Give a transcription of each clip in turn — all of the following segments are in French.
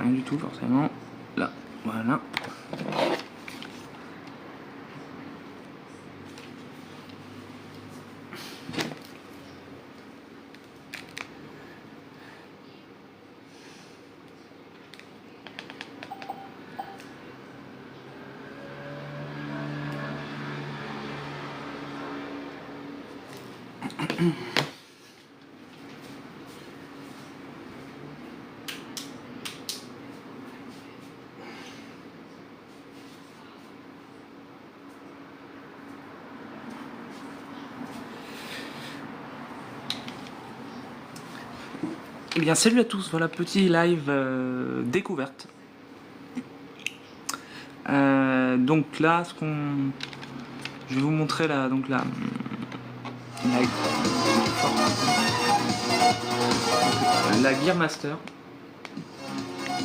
rien du tout forcément. Là, voilà. Eh bien salut à tous, voilà petit live découverte. Donc là, je vais vous montrer la Gear Master,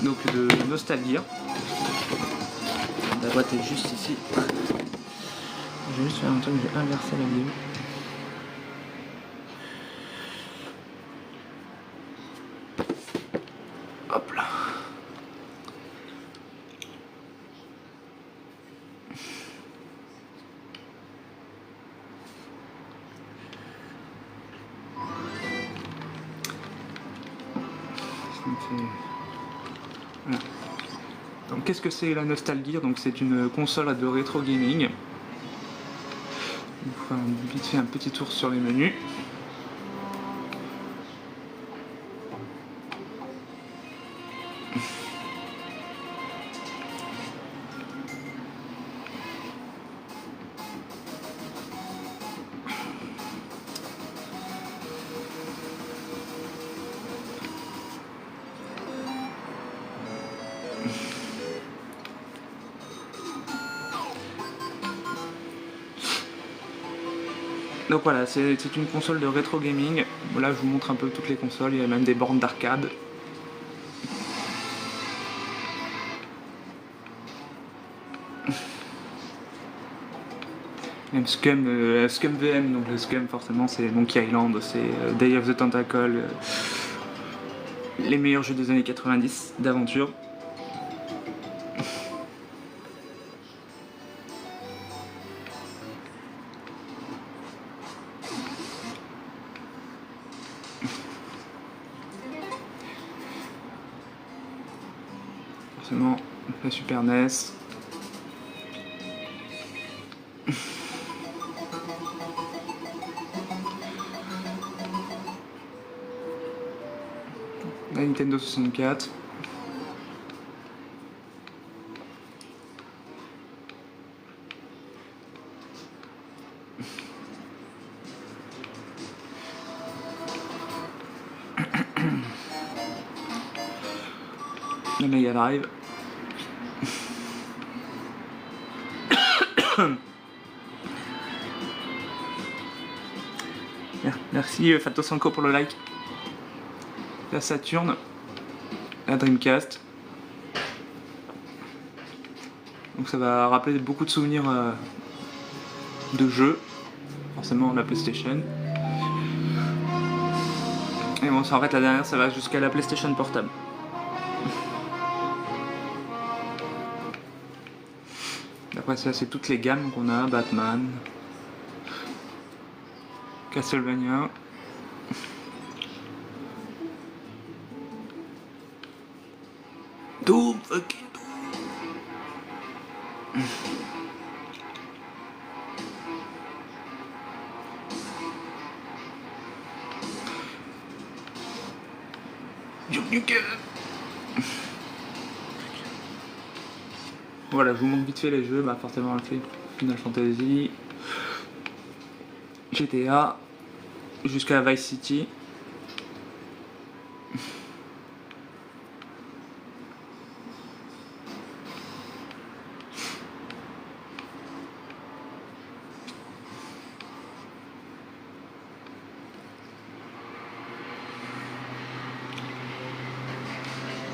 donc de Nostalgear. La boîte est juste ici. Je vais juste faire un truc, j'ai inversé la vidéo. Hop là. Voilà. Donc qu'est-ce que c'est la Nostalgear? Donc c'est une console de rétro gaming. On va vite fait un petit tour sur les menus. Donc voilà, c'est une console de rétro gaming. Là, je vous montre un peu toutes les consoles. Il y a même des bornes d'arcade. Même Scum VM, donc le Scum forcément c'est Monkey Island, c'est Day of the Tentacle, les meilleurs jeux des années 90 d'aventure. Forcément la Super NES. La Nintendo 64. La Mega Drive. Merci Fato Sanko pour le like. La Saturn. La Dreamcast. Donc ça va rappeler beaucoup de souvenirs de jeux. Forcément la PlayStation. Et bon, en fait la dernière ça va jusqu'à la PlayStation portable. Après ça c'est toutes les gammes qu'on a, Batman, Castlevania. Doom fucking Doom. Voilà, je vous montre vite fait les jeux, bah forcément le fait Final Fantasy, GTA, jusqu'à Vice City.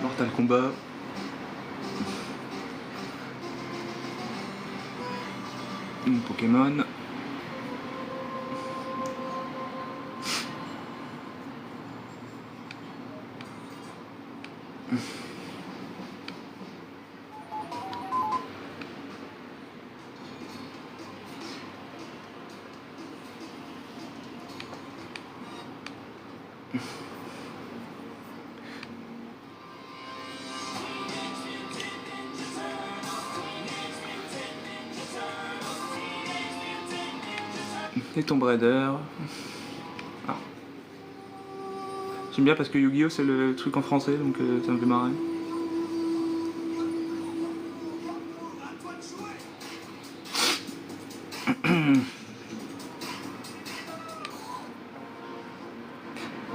Mortal Kombat. Pokémon. Et Tomb Raider. Ah. J'aime bien parce que Yu-Gi-Oh c'est le truc en français, donc ça me fait marrer.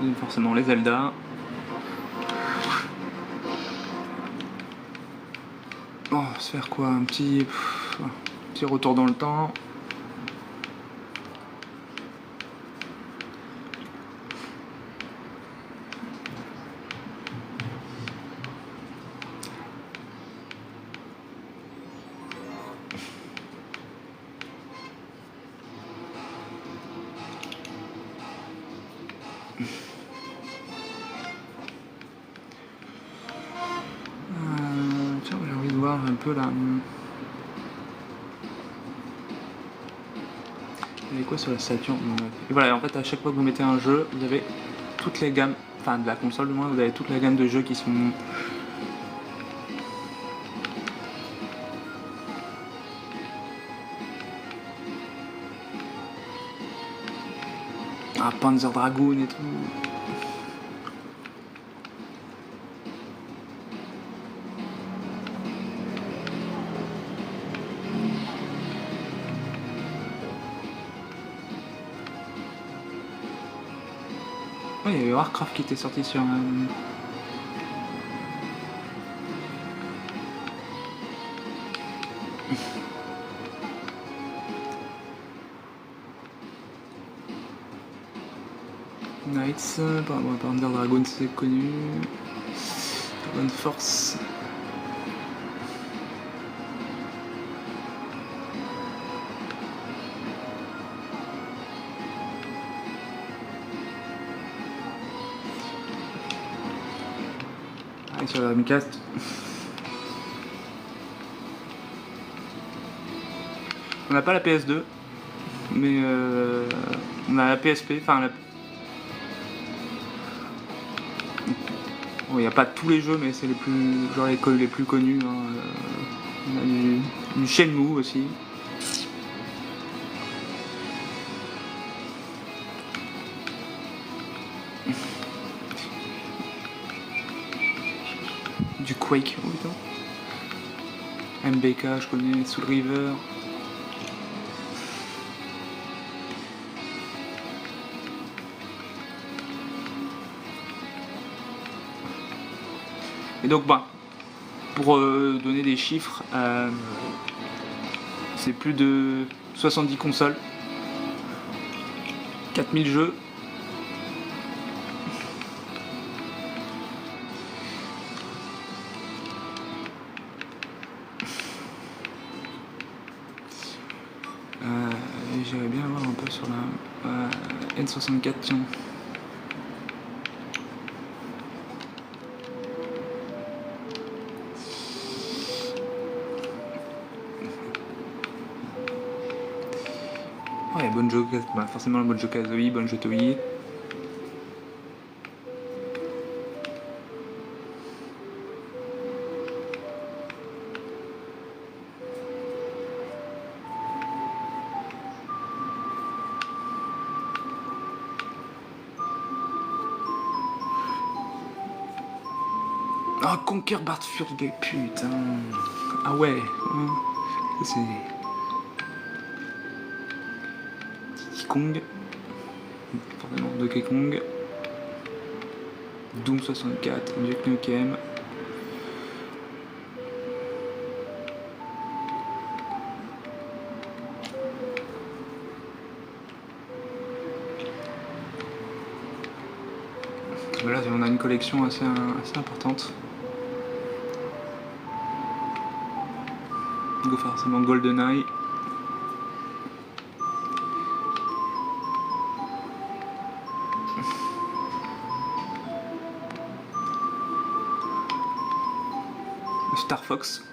Et forcément les Zelda. Oh, on va se faire quoi? Un petit retour dans le temps. Tiens, j'ai envie de voir un peu là. Il y avait quoi sur la Saturn? Et voilà, en fait, à chaque fois que vous mettez un jeu, vous avez toutes les gammes, enfin de la console du moins, vous avez toute la gamme de jeux qui sont. Ah, Panzer Dragoon et tout. Oh, il y avait Warcraft qui était sorti sur Knights, Panzer Dragoon c'est connu. Dragon Force. Et sur la Dreamcast. On n'a pas la PS2, mais on a la PSP, enfin la. Bon, il n'y a pas tous les jeux, mais c'est les plus, genre les plus connus. Hein. On a du Shenmue aussi. Du Quake, oh putain. MBK, je connais, Soul River. Et donc, bah, pour donner des chiffres, c'est plus de 70 consoles, 4000 jeux. J'irais bien voir un peu sur la N64, tiens. Ouais, Banjo, bah, forcément le Banjo Kazooie, Banjo Tooie. Ah, Conquer Bad Fur Day, putain. Ah ouais, c'est. Donkey Kong. Forcément, Donkey Kong. Doom 64, Duke Nukem. Là, on a une collection assez importante. Forcément GoldenEye. Star Fox.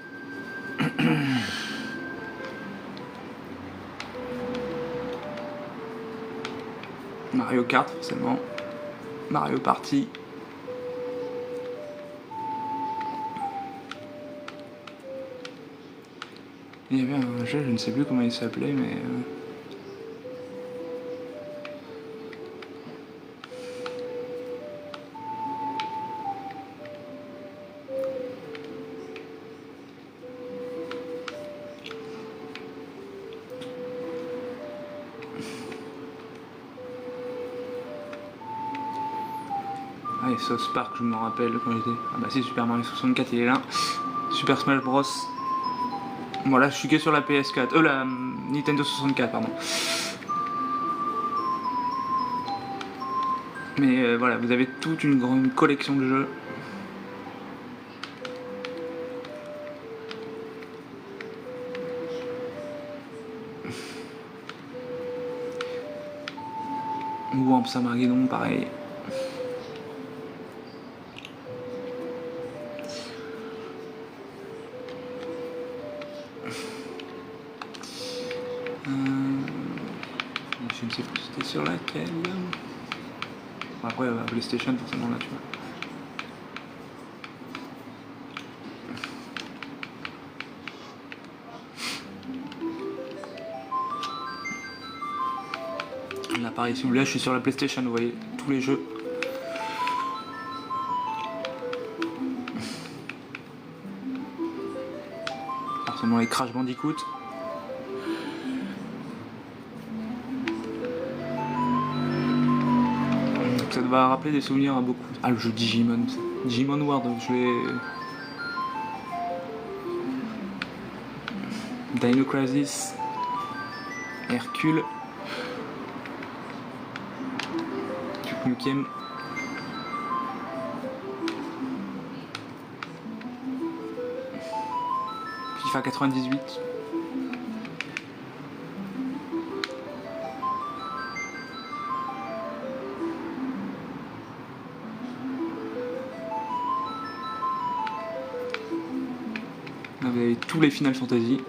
Mario Kart forcément. Mario Party. Il y avait un jeu, je ne sais plus comment il s'appelait, mais... Ah, et South Park, je me rappelle quand j'étais... Ah bah si, Super Mario 64, il est là. Super Smash Bros. Voilà, je suis que sur la PS4. La Nintendo 64, pardon. Mais voilà, vous avez toute une grande collection de jeux. Ou en Armageddon, pareil. Je ne sais plus c'était sur laquelle. Après, PlayStation, forcément, là, tu vois. Là, pareil, si vous voulez, je suis sur la PlayStation, vous voyez, tous les jeux. Forcément, les Crash Bandicoot. Ça va rappeler des souvenirs à beaucoup. Ah, le jeu Digimon. Digimon World, je vais... Dino Crisis. Hercule. Duke Nukem. FIFA 98. Là, vous avez tous les Final Fantasy.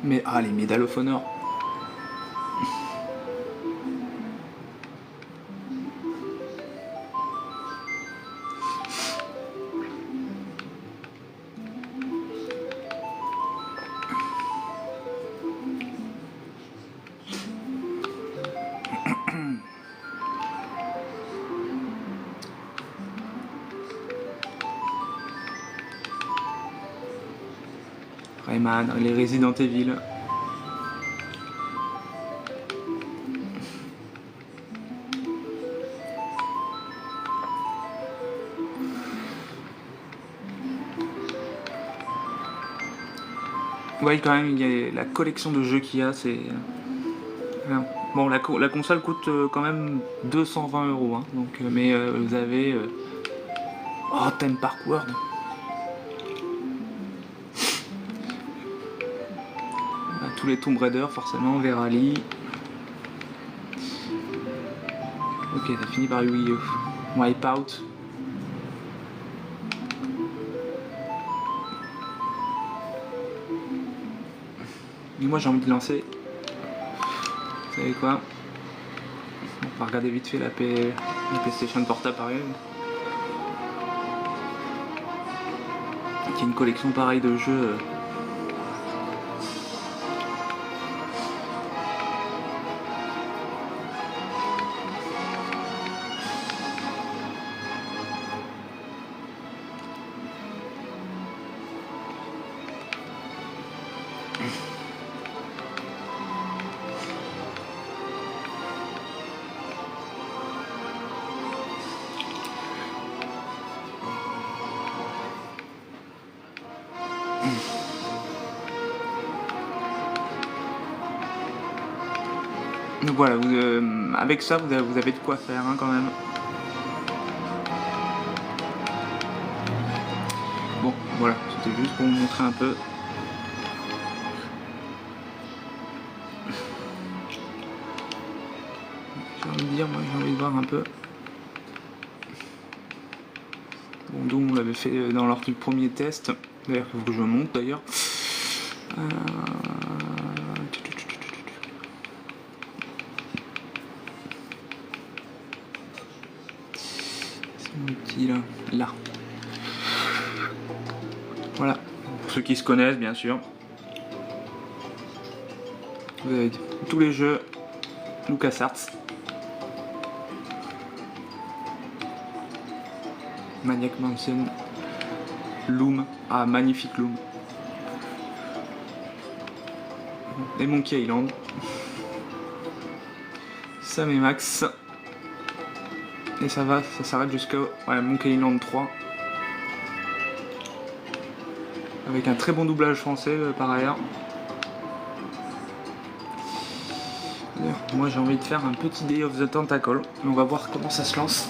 Mais les Medal of Honor. Rayman, les Resident Evil. Vous voyez quand même, il y a la collection de jeux qu'il y a, c'est... Bon, la console coûte quand même 220 €, hein, donc, mais vous avez... Theme Park World. Tous les Tomb Raider, forcément, Verali. Ok, ça finit par Wii U. Wipeout. Et moi j'ai envie de lancer. Vous savez quoi? On va regarder vite fait la PlayStation Portable pareil. Qui est une collection pareille de jeux. Donc voilà, avec ça vous avez de quoi faire hein, quand même. Bon voilà, c'était juste pour vous montrer un peu. J'ai envie de dire, moi j'ai envie de voir un peu. Bon, Doom, on l'avait fait dans leur premier test. D'ailleurs, il faut que je monte d'ailleurs. C'est mon petit là. Voilà. Pour ceux qui se connaissent, bien sûr. Vous avez tous les jeux LucasArts. Maniac Mansion, Loom, ah magnifique Loom, et Monkey Island, Sam et Max, et ça s'arrête jusqu'à Monkey Island 3, avec un très bon doublage français par ailleurs. Moi j'ai envie de faire un petit Day of the Tentacle, et on va voir comment ça se lance.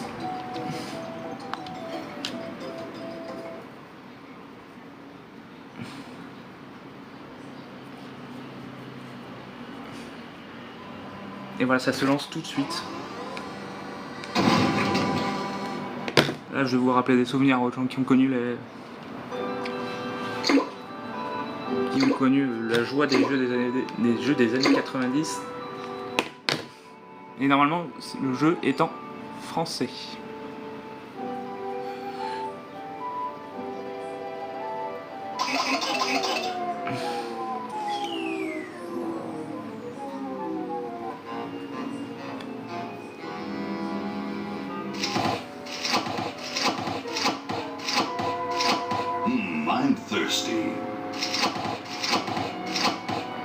Et voilà, ça se lance tout de suite. Là, je vais vous rappeler des souvenirs aux gens qui ont connu la joie des jeux des années 90. Et normalement, le jeu est en français. I'm thirsty.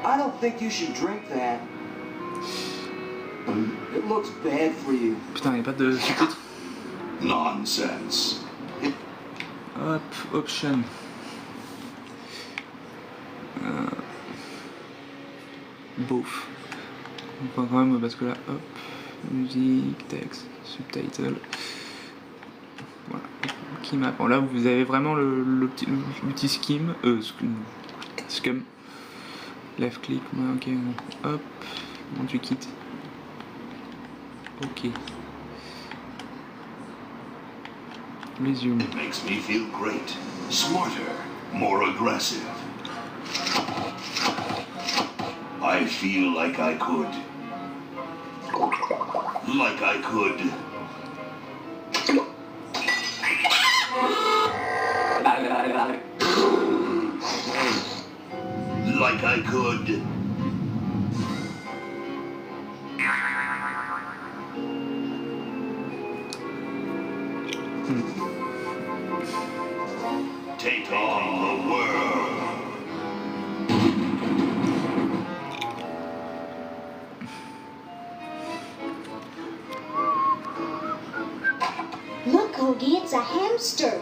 I don't think you should drink that. It looks bad for you. Putain, y'a pas de sous-titres. Nonsense. Hop, option. Bof. Enfin, quand même, parce que là, hop, musique, texte, subtitle. Voilà. Qui map. Bon, là, vous avez vraiment le petit scum. Left click, ouais, ok, bon. Hop, bon, tu quittes. Ok. Resume. Makes me feel great. Smarter, more aggressive. I feel like I could. Like I could. Like I could. Take on the world. Look, Hoagie, it's a hamster.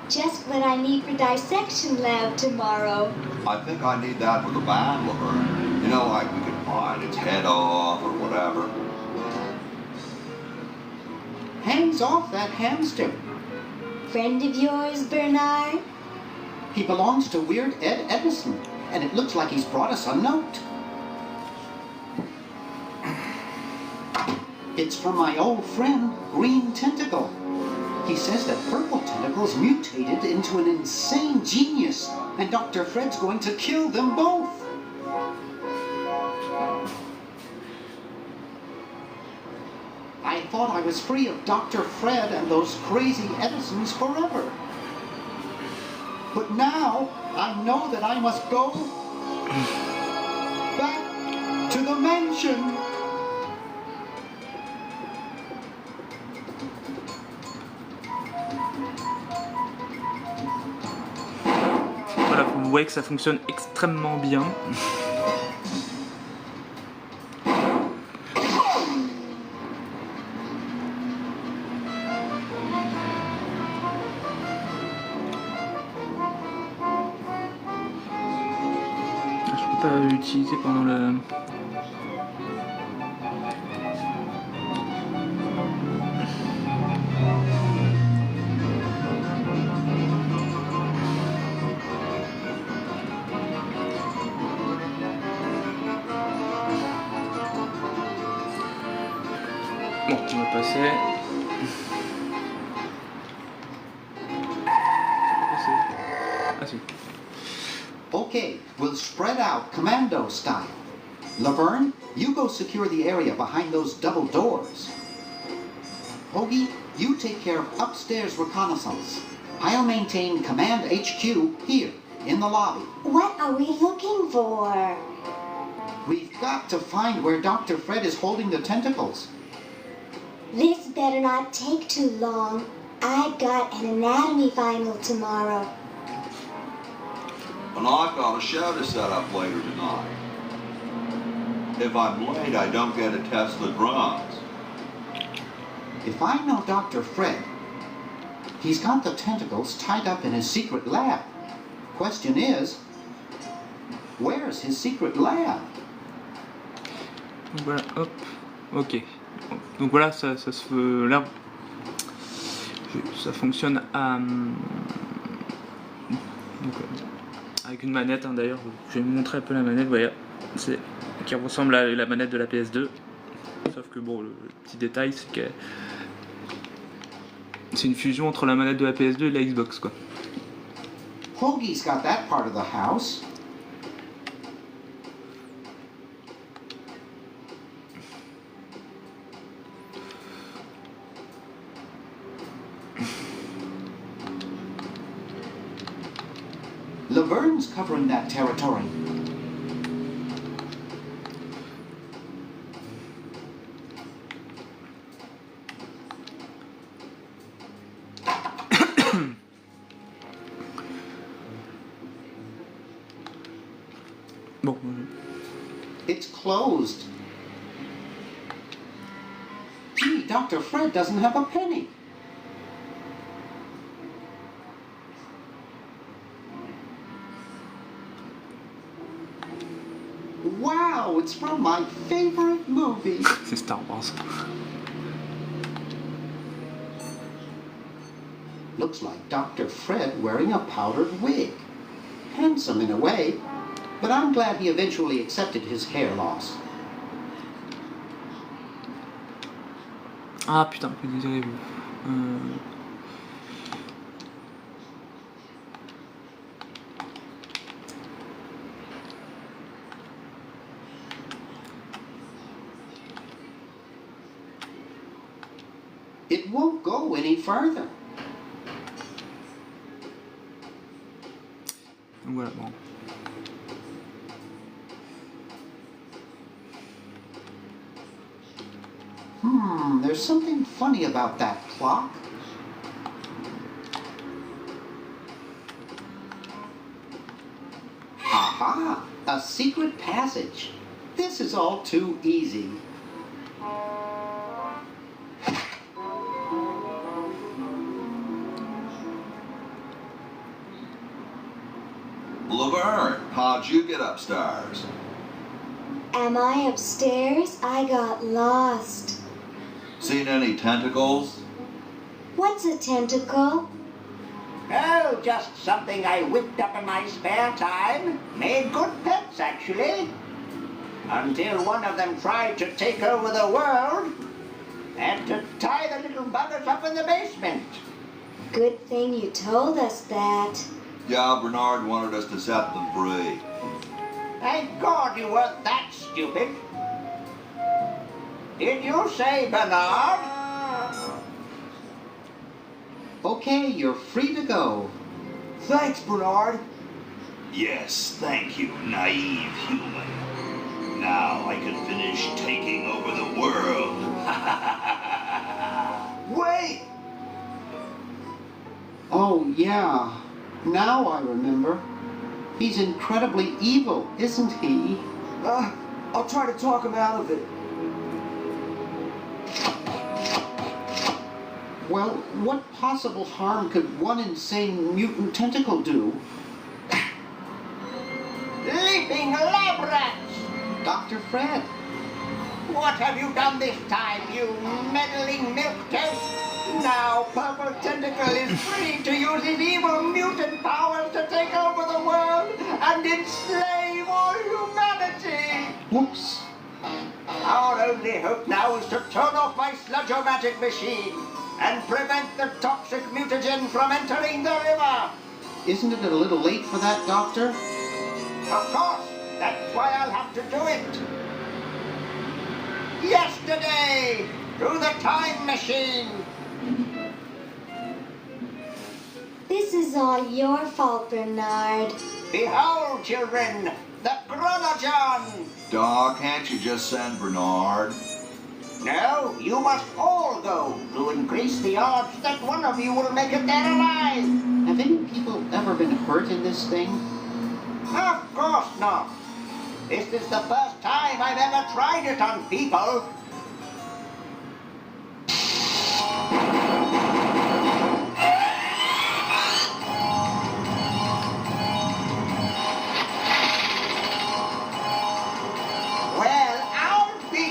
Just what I need for dissection lab tomorrow. I think I need that for the band, Laverne. You know, like we could find its head off or whatever. Hands off that hamster. Friend of yours, Bernard? He belongs to Weird Ed Edison, and it looks like he's brought us a note. It's from my old friend, Green Tentacle. He says that Purple Tentacle's mutated into an insane genius, and Dr. Fred's going to kill them both. I thought I was free of Dr. Fred and those crazy Edisons forever. But now, I know that I must go back to the mansion. Voilà, vous voyez que ça fonctionne extrêmement bien. Je peux pas l'utiliser pendant le... Bon, on va passer. We'll spread out commando style. Laverne, you go secure the area behind those double doors. Hoagie, you take care of upstairs reconnaissance. I'll maintain Command HQ here, in the lobby. What are we looking for? We've got to find where Dr. Fred is holding the tentacles. This better not take too long. I've got an anatomy final tomorrow. And I've got a show to set up later tonight. If I'm late, I don't get to test the drums. If I know Dr. Fred, he's got the tentacles tied up in his secret lab. Question is, where's his secret lab? Donc voilà, hop, ok. Donc voilà, ça se fait là. Ça fonctionne à, donc, avec une manette, hein, d'ailleurs. Je vais vous montrer un peu la manette, voyez, qui ressemble à la manette de la PS2. Sauf que bon, le petit détail, c'est que c'est une fusion entre la manette de la PS2 et la Xbox, quoi. Hoagie's got that part of the house. Laverne's covering that territory. Bon. It's closed. Gee, Dr. Fred doesn't have a penny. Wow, it's from my favorite movie. C'est Star Wars. Looks like Dr. Fred wearing a powdered wig. Handsome in a way, but I'm glad he eventually accepted his hair loss. Ah putain, que désirez-vous It won't go any further. Donc voilà, bon. There's something funny about that clock. Aha! A secret passage. This is all too easy. Laverne, how'd you get upstairs? Am I upstairs? I got lost. Seen any tentacles? What's a tentacle? Oh, just something I whipped up in my spare time. Made good pets, actually. Until one of them tried to take over the world. Had to tie the little buggers up in the basement. Good thing you told us that. Yeah, Bernard wanted us to set them free. Thank God you weren't that stupid. Did you say Bernard? Okay, you're free to go. Thanks, Bernard. Yes, thank you, naive human. Now I can finish taking over the world. Wait! Oh, yeah. Now I remember. He's incredibly evil, isn't he? I'll try to talk him out of it. Well, what possible harm could one insane mutant tentacle do? Leaping lab rats! Dr. Fred. What have you done this time, you meddling milk toast? Now Purple Tentacle is free to use his evil mutant powers to take over the world and enslave all humanity! Whoops. Our only hope now is to turn off my sludge-o-magic machine and prevent the toxic mutagen from entering the river. Isn't it a little late for that, Doctor? Of course, that's why I'll have to do it. Yesterday, through the time machine. This is all your fault, Bernard. Behold, children, the Chronogon. Doc, can't you just send Bernard? No, you must all go to increase the odds that one of you will make it there alive. Have any people ever been hurt in this thing? Of course not. This is the first time I've ever tried it on people. Well, I'll be.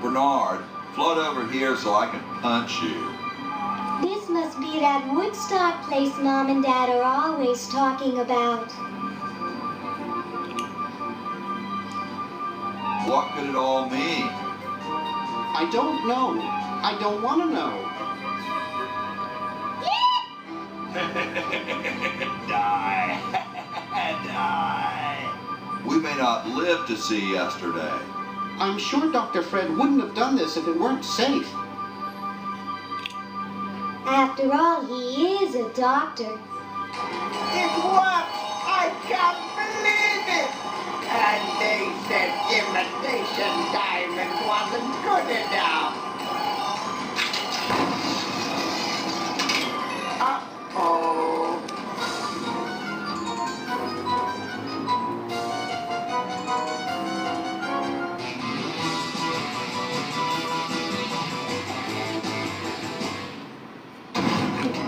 Bernard, float over here so I can punch you. This must be that Woodstock place Mom and Dad are always talking about. What could it all mean? I don't know. I don't want to know. Die. Die. We may not live to see yesterday. I'm sure Dr. Fred wouldn't have done this if it weren't safe. After all, he is a doctor. It worked! I can't believe it! And they said imitation diamond wasn't good enough. Uh-oh.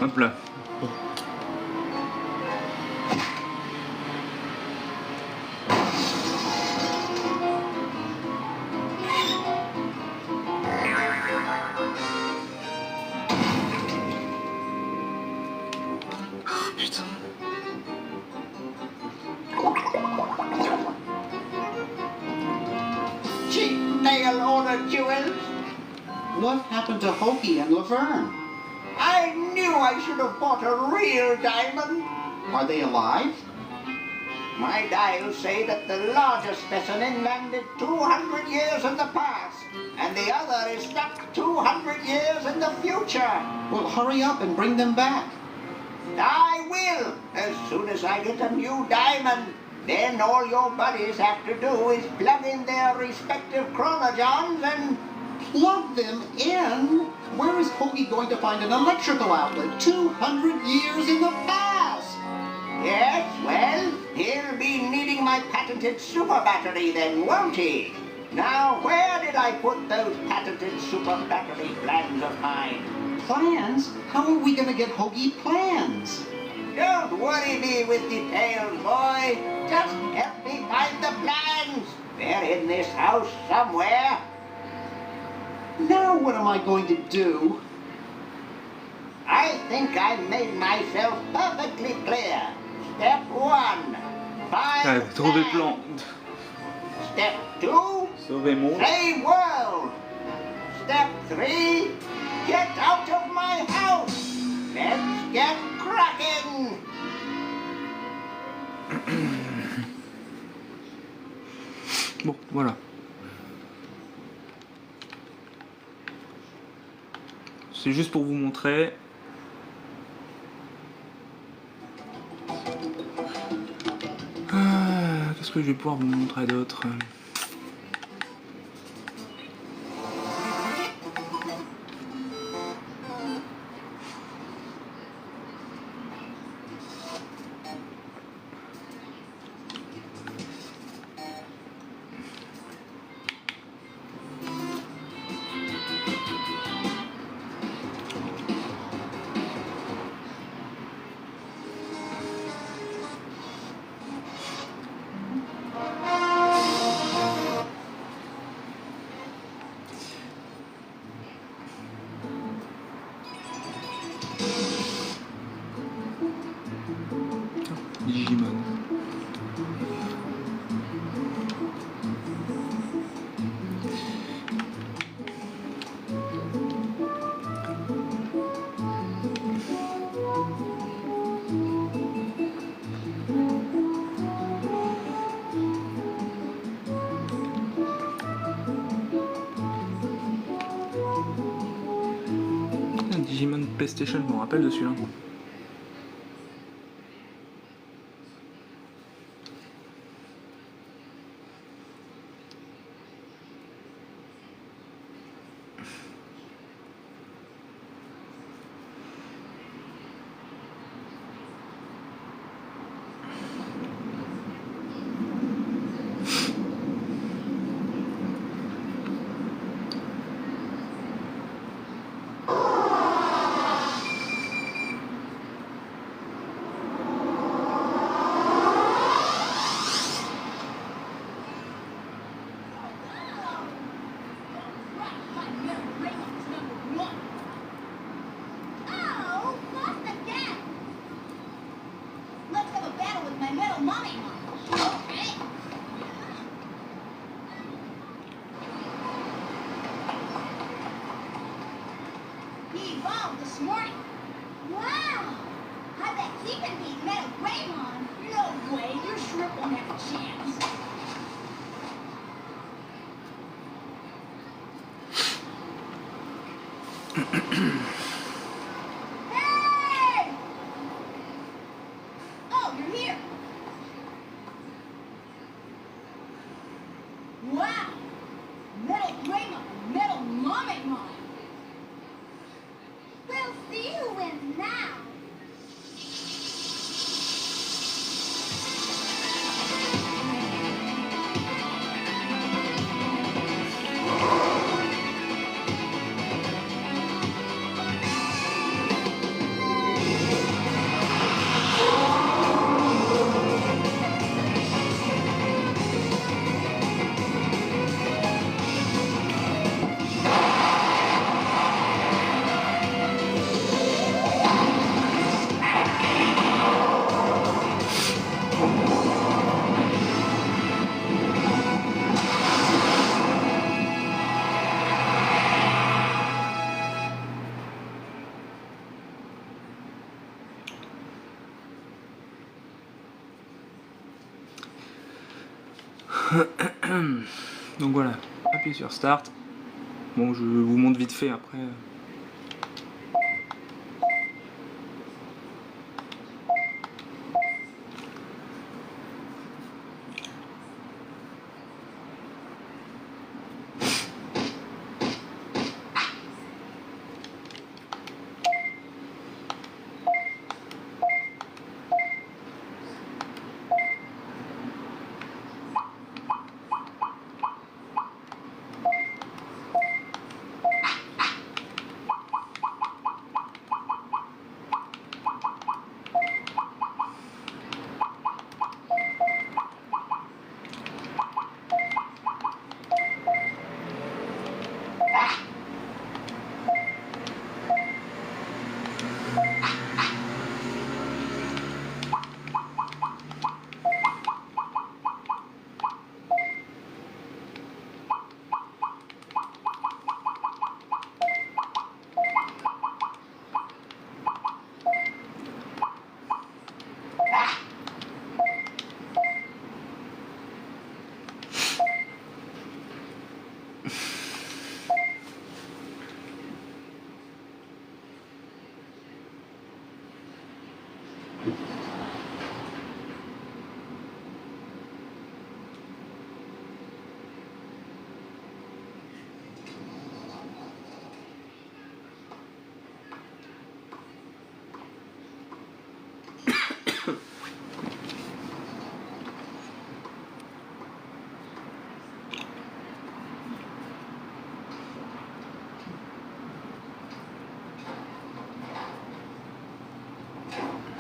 Hop là. Putain. Cheap nail owner jewels. What happened to Hoagie and Laverne? I knew I should have bought a real diamond. Are they alive? My dials say that the largest specimen landed 200 years in the past, and the other is stuck 200 years in the future. Well, hurry up and bring them back. I will, as soon as I get a new diamond. Then all your buddies have to do is plug in their respective chronogons and... Plug them in? Where is Hoagie going to find an electrical outlet 200 years in the past? Yes, well, he'll be needing my patented super battery then, won't he? Now, where did I put those patented super battery plans of mine? Plans? How are we going to get Hoagie plans? Don't worry me with details, boy. Just help me find the plans. They're in this house somewhere. Now what am I going to do? I think I made myself perfectly clear. Step 1, Ah, find trouver plans. plan. Step 2, Sauver monde. save world. Step 3, get out of my house. Let's get cracking. Bon, voilà. C'est juste pour vous montrer. Qu'est-ce que je vais pouvoir vous montrer d'autre? Digimon. Digimon PlayStation, je me rappelle de celui-là. Oh, what's the gap? Let's have a battle with my metal mommy. Okay. He evolved this morning. Wow! I bet he can beat Metal Greymon. No way, your shrimp won't have a chance. Hey! Oh, you're here. Wow! Metal Greymon, Metal Mommy. We'll see who wins now. Donc voilà, appuyez sur Start. Bon, je vous montre vite fait après.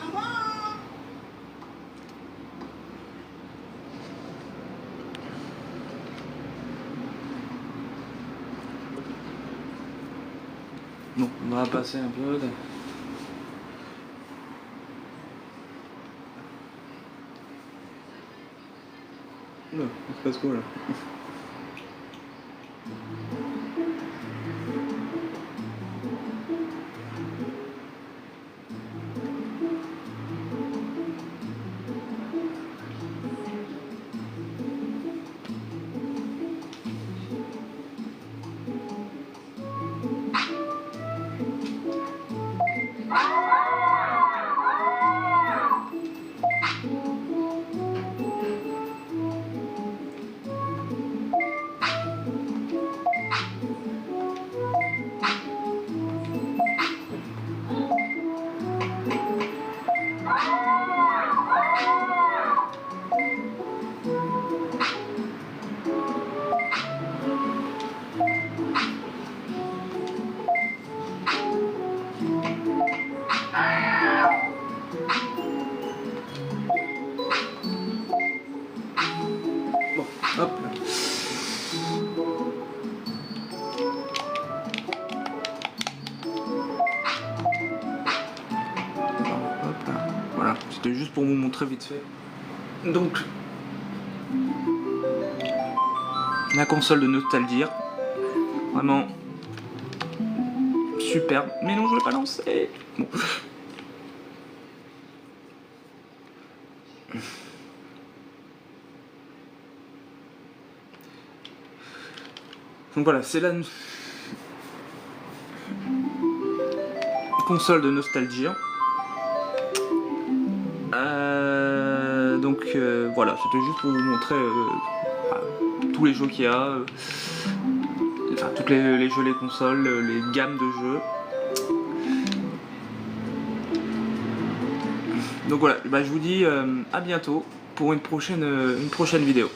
I'm home. Bon, on va passer un peu. Oula, il se passe quoi là? c'était juste pour vous montrer vite fait. Donc, la console de Nostalgia, vraiment superbe. Mais non, je vais pas lancer. Bon. Donc voilà, c'est la console de Nostalgia. Donc voilà, c'était juste pour vous montrer tous les jeux qu'il y a, enfin toutes les jeux, les consoles, les gammes de jeux. Donc voilà, bah, je vous dis à bientôt pour une prochaine vidéo.